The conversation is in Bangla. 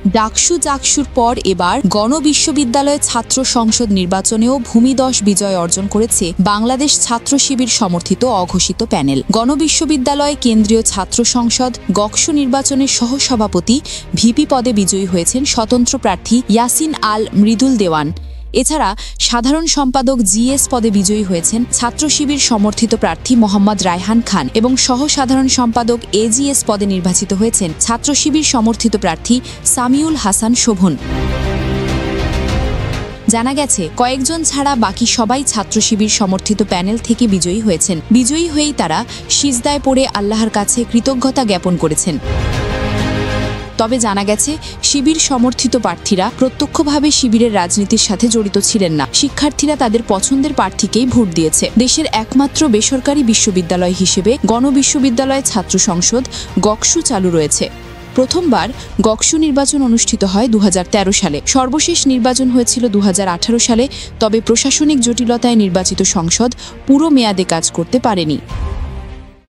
ডাকসু জাকসুর পর এবার গণবিশ্ববিদ্যালয় ছাত্র সংসদ নির্বাচনেও ভূমিদশ বিজয় অর্জন করেছে বাংলাদেশ ছাত্র শিবির সমর্থিত অঘোষিত প্যানেল। গণবিশ্ববিদ্যালয় কেন্দ্রীয় ছাত্র সংসদ গকসু নির্বাচনের সহসভাপতি ভিপি পদে বিজয়ী হয়েছেন স্বতন্ত্র প্রার্থী ইয়াসিন আল মৃদুল দেওয়ান। এছাড়া সাধারণ সম্পাদক জিএস পদে বিজয়ী হয়েছেন ছাত্র শিবির সমর্থিত প্রার্থী মোহাম্মদ রায়হান খান এবং সহ সাধারণ সম্পাদক এজিএস পদে নির্বাচিত হয়েছেন ছাত্র শিবির সমর্থিত প্রার্থী সামিউল হাসান শোভন। জানা গেছে, কয়েকজন ছাড়া বাকি সবাই ছাত্র শিবির সমর্থিত প্যানেল থেকে বিজয়ী হয়েছেন। বিজয়ী হয়েই তারা সিজদায় পড়ে আল্লাহর কাছে কৃতজ্ঞতা জ্ঞাপন করেছেন। তবে জানা গেছে, শিবির সমর্থিত প্রার্থীরা প্রত্যক্ষভাবে শিবিরের রাজনীতির সাথে জড়িত ছিলেন না। শিক্ষার্থীরা তাদের পছন্দের প্রার্থীকেই ভোট দিয়েছে। দেশের একমাত্র বেসরকারি বিশ্ববিদ্যালয় হিসেবে গণবিশ্ববিদ্যালয় ছাত্র সংসদ গকসু চালু রয়েছে। প্রথমবার গকসু নির্বাচন অনুষ্ঠিত হয় 2013 সালে। সর্বশেষ নির্বাচন হয়েছিল 2018 সালে। তবে প্রশাসনিক জটিলতায় নির্বাচিত সংসদ পুরো মেয়াদে কাজ করতে পারেনি।